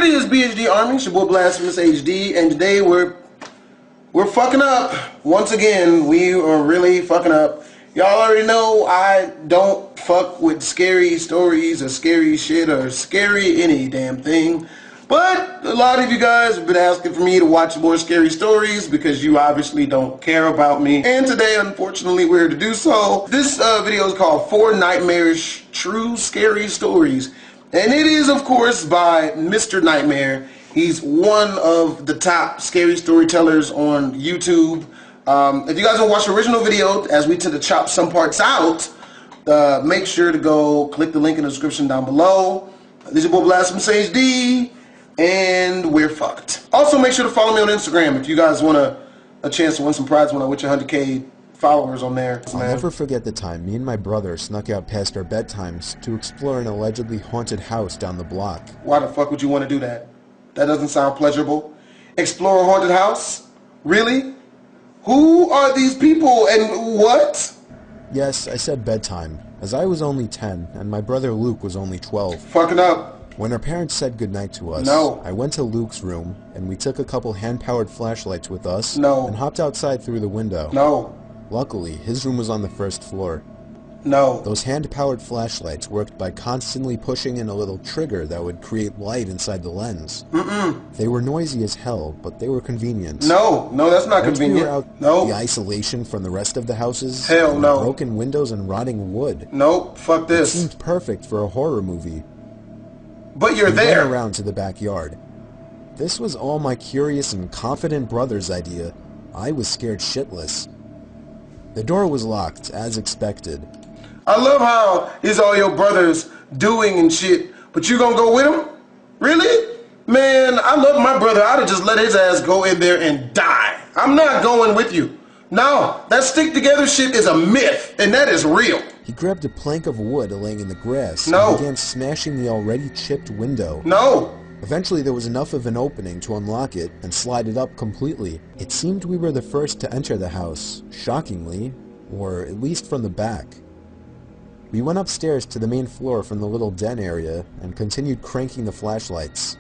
What is BHD Army? It's your boy BlastphamousHD, and today we're fucking up. Once again, we are really fucking up. Y'all already know I don't fuck with scary stories or scary shit or scary any damn thing. But a lot of you guys have been asking for me to watch more scary stories because you obviously don't care about me. And today, unfortunately, we're here to do so. This video is called 4 Nightmarish True Scary Stories. And it is, of course, by Mr. Nightmare. He's one of the top scary storytellers on YouTube. If you guys want to watch the original video, as we tend to chop some parts out, make sure to go click the link in the description down below. This is your boy BlastphamousHD, and we're fucked. Also, make sure to follow me on Instagram if you guys want a chance to win some prizes when I reach 100K followers on there. I'll never forget the time me and my brother snuck out past our bedtimes to explore an allegedly haunted house down the block. Why the fuck would you want to do that? That doesn't sound pleasurable. Explore a haunted house? Really? Who are these people and what? Yes, I said bedtime, as I was only 10 and my brother Luke was only 12. Fucking up. When our parents said goodnight to us, No. I went to Luke's room and we took a couple hand-powered flashlights with us No. and hopped outside through the window. No. Luckily, his room was on the first floor. No. Those hand-powered flashlights worked by constantly pushing in a little trigger that would create light inside the lens. They were noisy as hell, but they were convenient. No, that's not Once convenient. we were out No. the isolation from the rest of the houses, Hell and no. broken windows and rotting wood. Nope, fuck It this. seemed perfect for a horror movie. But you're We there. went around to the backyard. This was all my curious and confident brother's idea. I was scared shitless. The door was locked, as expected. I love how it's all your brothers doing and shit, but you gonna go with him? Really? Man, I love my brother. I'd have just let his ass go in there and die. I'm not going with you. No, that stick together shit is a myth, and that is real. He grabbed a plank of wood laying in the grass No. and began smashing the already chipped window. No. Eventually there was enough of an opening to unlock it and slide it up completely. It seemed we were the first to enter the house, shockingly, or at least from the back. We went upstairs to the main floor from the little den area and continued cranking the flashlights.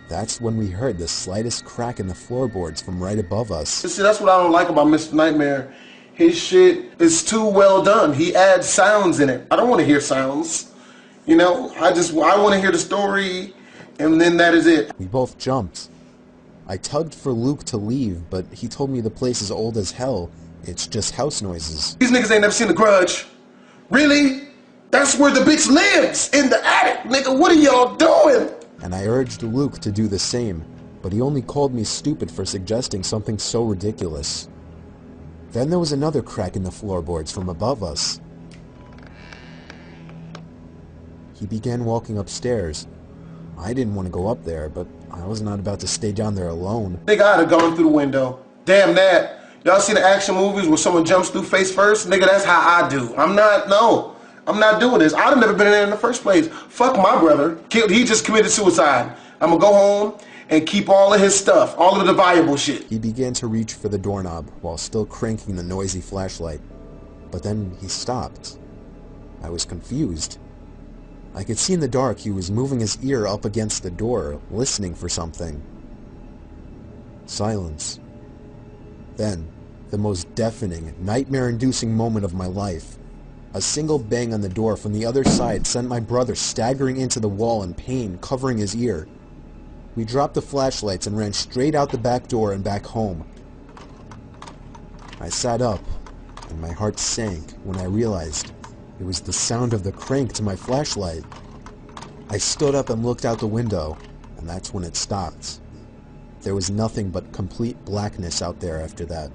That's when we heard the slightest crack in the floorboards from right above us. See, that's what I don't like about Mr. Nightmare. His shit is too well done. He adds sounds in it. I don't want to hear sounds. You know, I want to hear the story, and then that is it. We both jumped. I tugged for Luke to leave, but he told me the place is old as hell. It's just house noises. These niggas ain't never seen The Grudge. Really? That's where the bitch lives, in the attic. Nigga, what are y'all doing? And I urged Luke to do the same, but he only called me stupid for suggesting something so ridiculous. Then there was another crack in the floorboards from above us. He began walking upstairs. I didn't want to go up there, but I was not about to stay down there alone. Nigga, I'd have gone through the window. Damn that. Y'all see the action movies where someone jumps through face first? Nigga, that's how I do. I'm not doing this. I'd have never been in there in the first place. Fuck my brother. He just committed suicide. I'm gonna go home and keep all of his stuff, all of the valuable shit. He began to reach for the doorknob while still cranking the noisy flashlight. But then he stopped. I was confused. I could see in the dark he was moving his ear up against the door, listening for something. Silence. Then, the most deafening, nightmare-inducing moment of my life. A single bang on the door from the other side sent my brother staggering into the wall in pain, covering his ear. We dropped the flashlights and ran straight out the back door and back home. I sat up, and my heart sank when I realized it was the sound of the crank to my flashlight. I stood up and looked out the window, and that's when it stopped. There was nothing but complete blackness out there after that.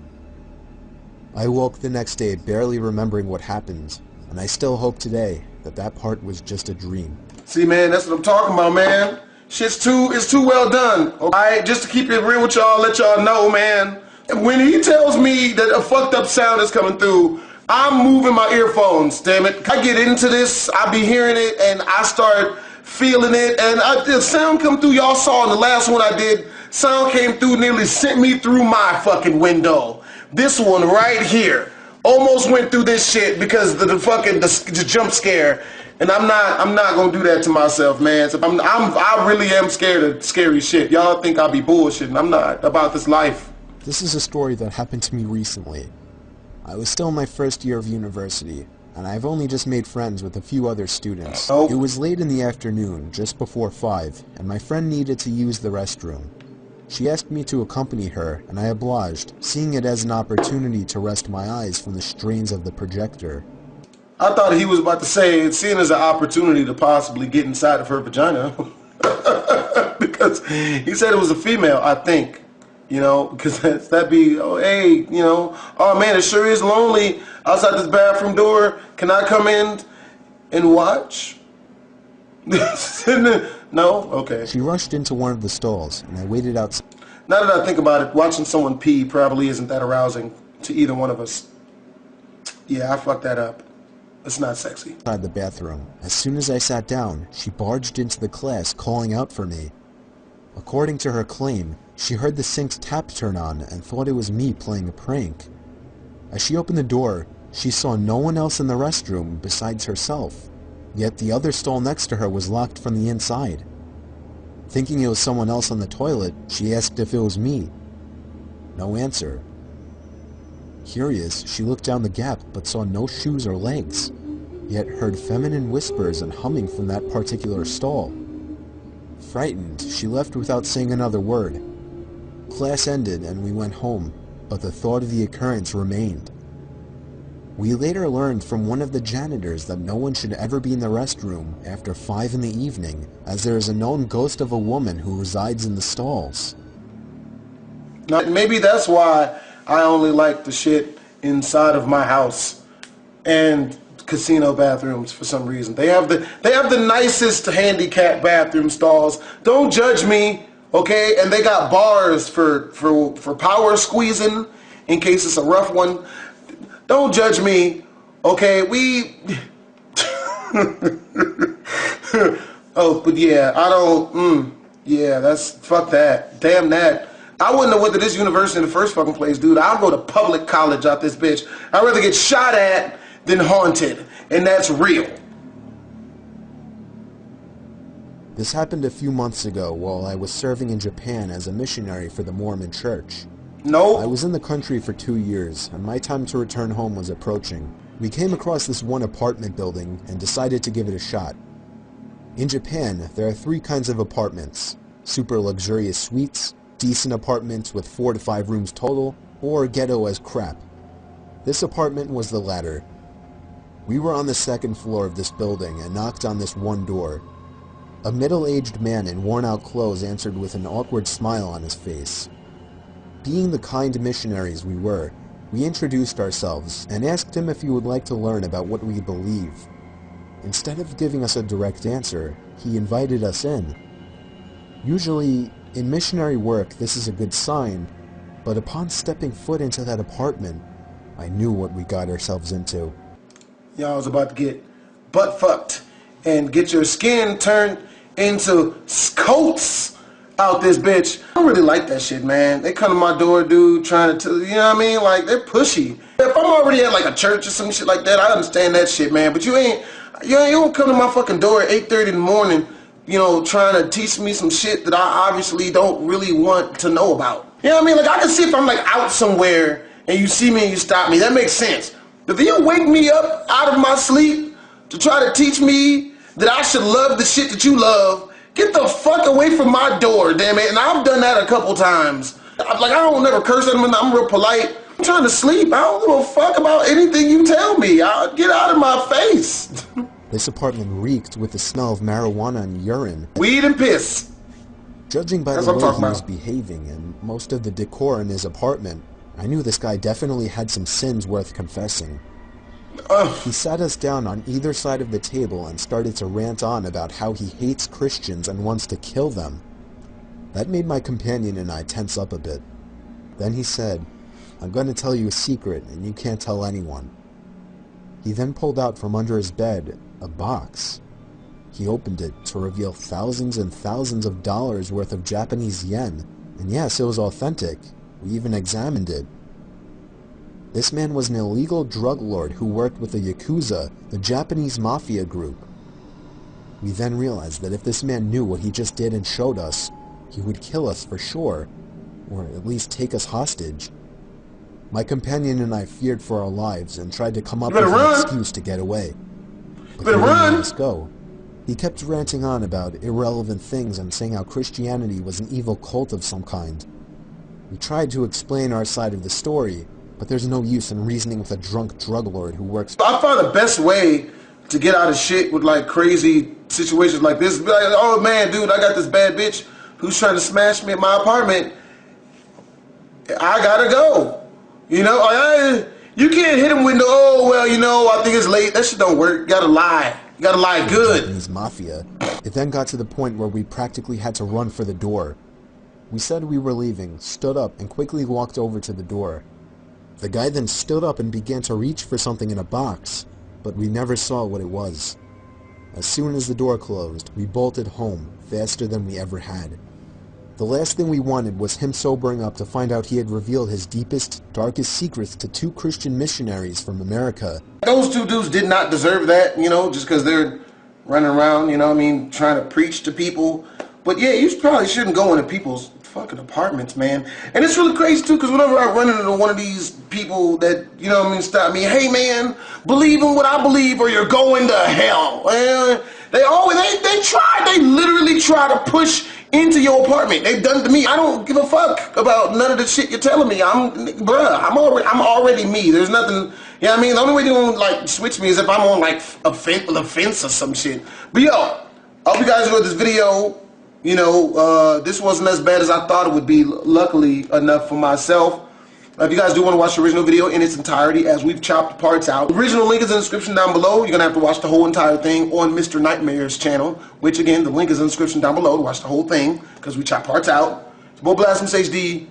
I woke the next day barely remembering what happened, and I still hope today that that part was just a dream. See, man, that's what I'm talking about, man. It's too well done. Alright, just to keep it real with y'all, let y'all know, man. When he tells me that a fucked up sound is coming through, I'm moving my earphones, damn it. I get into this, I be hearing it, and I start feeling it, and the sound come through. Y'all saw in the last one I did, sound came through, nearly sent me through my fucking window. This one right here almost went through this shit because the jump scare. And I'm not gonna do that to myself, man. So I really am scared of scary shit. Y'all think I'll be bullshitting. I'm not about this life. This is a story that happened to me recently. I was still in my first year of university, and I've only just made friends with a few other students. Oh. It was late in the afternoon, just before 5, and my friend needed to use the restroom. She asked me to accompany her, and I obliged, seeing it as an opportunity to rest my eyes from the strains of the projector. I thought he was about to say it's seen as an opportunity to possibly get inside of her vagina. Because he said it was a female, I think. You know, because that'd be, oh, hey, you know, oh man, it sure is lonely outside this bathroom door. Can I come in and watch? No? Okay. She rushed into one of the stalls, and I waited outside. Now that I think about it, watching someone pee probably isn't that arousing to either one of us. Yeah, I fucked that up. It's not sexy. Inside the bathroom. As soon as I sat down, she barged into the class, calling out for me. According to her claim, she heard the sink's tap turn on and thought it was me playing a prank. As she opened the door, she saw no one else in the restroom besides herself, yet the other stall next to her was locked from the inside. Thinking it was someone else on the toilet, she asked if it was me. No answer. Curious, she looked down the gap but saw no shoes or legs, yet heard feminine whispers and humming from that particular stall. Frightened, she left without saying another word. Class ended and we went home, but the thought of the occurrence remained. We later learned from one of the janitors that no one should ever be in the restroom after 5 in the evening, as there is a known ghost of a woman who resides in the stalls. Now, maybe that's why I only like the shit inside of my house and casino bathrooms for some reason. They have the nicest handicap bathroom stalls. Don't judge me, okay? And they got bars for power squeezing in case it's a rough one. Don't judge me, okay? Oh, but yeah, I don't. Yeah, that's fuck that. Damn that. I wouldn't have went to this university in the first fucking place, dude. I'll go to public college out this bitch. I'd rather get shot at than haunted, and that's real. This happened a few months ago while I was serving in Japan as a missionary for the Mormon Church. No. I was in the country for 2 years, and my time to return home was approaching. We came across this one apartment building and decided to give it a shot. In Japan, there are 3 kinds of apartments: super luxurious suites, decent apartments with 4 to 5 rooms total, or ghetto as crap. This apartment was the latter. We were on the 2nd floor of this building and knocked on this one door. A middle-aged man in worn-out clothes answered with an awkward smile on his face. Being the kind missionaries we were, we introduced ourselves and asked him if he would like to learn about what we believe. Instead of giving us a direct answer, he invited us in. Usually, in missionary work, this is a good sign, but upon stepping foot into that apartment, I knew what we got ourselves into. Y'all was about to get butt fucked and get your skin turned into coats out this bitch. I don't really like that shit, man. They come to my door, dude, trying to, you know what I mean? Like, they're pushy. If I'm already at like a church or some shit like that, I understand that shit, man. But you don't come to my fucking door at 8:30 in the morning, you know, trying to teach me some shit that I obviously don't really want to know about. You know what I mean? Like, I can see if I'm like out somewhere and you see me and you stop me. That makes sense. If you wake me up out of my sleep to try to teach me that I should love the shit that you love, get the fuck away from my door, damn it. And I've done that a couple times. Like, I don't never curse at them. I'm real polite. I'm trying to sleep. I don't give a fuck about anything you tell me. I'll get out of my face. This apartment reeked with the smell of marijuana and urine. Weed and piss. Judging by That's the what way I'm he talking was about. behaving and most of the decor in his apartment, I knew this guy definitely had some sins worth confessing. He sat us down on either side of the table and started to rant on about how he hates Christians and wants to kill them. That made my companion and I tense up a bit. Then he said, "I'm going to tell you a secret and you can't tell anyone." He then pulled out from under his bed a box. He opened it to reveal thousands and thousands of dollars worth of Japanese yen, and yes, it was authentic. We even examined it. This man was an illegal drug lord who worked with the Yakuza, the Japanese mafia group. We then realized that if this man knew what he just did and showed us, he would kill us for sure, or at least take us hostage. My companion and I feared for our lives and tried to come up with an excuse to get away. But he wouldn't let us go. He kept ranting on about irrelevant things and saying how Christianity was an evil cult of some kind. We tried to explain our side of the story, but there's no use in reasoning with a drunk drug lord who works... I find the best way to get out of shit with like crazy situations like this, be like, oh man, dude, I got this bad bitch who's trying to smash me at my apartment. I gotta go. You know, you can't hit him with the, oh, well, you know, I think it's late. That shit don't work. You gotta lie. You gotta lie good. Japanese mafia. It then got to the point where we practically had to run for the door. We said we were leaving, stood up, and quickly walked over to the door. The guy then stood up and began to reach for something in a box, but we never saw what it was. As soon as the door closed, we bolted home, faster than we ever had. The last thing we wanted was him sobering up to find out he had revealed his deepest, darkest secrets to 2 Christian missionaries from America. Those 2 dudes did not deserve that, you know, just because they're running around, you know what I mean, trying to preach to people. But yeah, you probably shouldn't go into people's fucking apartments, man. And it's really crazy too, because whenever I run into one of these people that, you know what I mean, stop me, hey man, believe in what I believe or you're going to hell. They literally try to push into your apartment. They've done it to me. I don't give a fuck about none of the shit you're telling me. I'm already me. There's nothing, you know what I mean? The only way they won't like switch me is if I'm on like a fence or some shit. But yo, I hope you guys enjoyed this video. You know, this wasn't as bad as I thought it would be, luckily enough for myself. If you guys do want to watch the original video in its entirety, as we've chopped parts out, the original link is in the description down below. You're going to have to watch the whole entire thing on Mr. Nightmare's channel, which again, the link is in the description down below to watch the whole thing, because we chop parts out. It's BlastphamousHD.